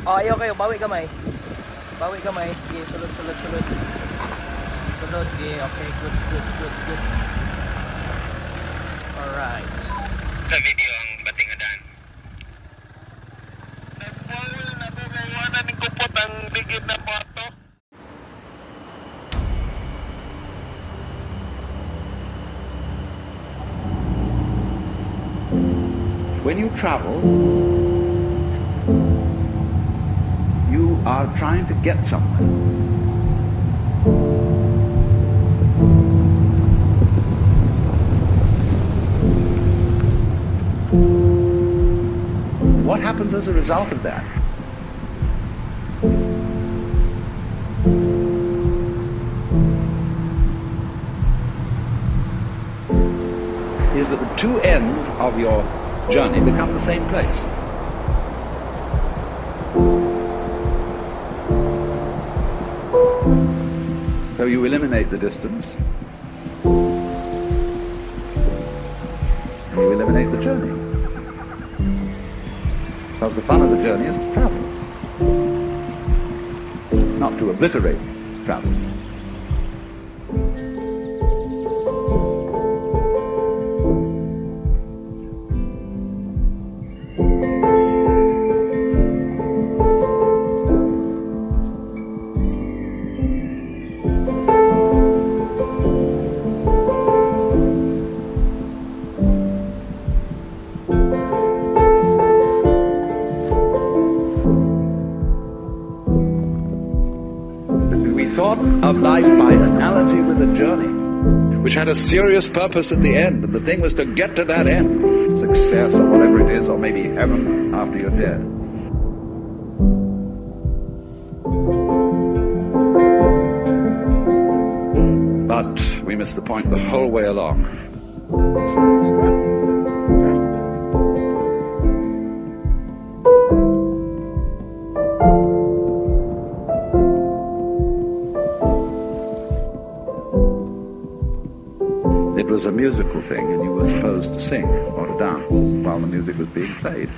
Oh, ayaw kayo. Bawi kamay. Bawi kamay. Okay, sulod. Sulod. Okay, okay. Good. Alright. Sa video ang bating adan. Nagwawal na po. Mawanan ng kupot ang bigid na bato. When you travel, you are trying to get somewhere. What happens as a result of that? Is that the two ends of your journey become the same place. So you eliminate the distance, and you eliminate the journey. Because the fun of the journey is to travel, not to obliterate travel. Of life by analogy with a journey, which had a serious purpose at the end, and the thing was to get to that end, success or whatever it is, or maybe heaven after you're dead. But we missed the point the whole way along. It was a musical thing, and you were supposed to sing or to dance while the music was being played.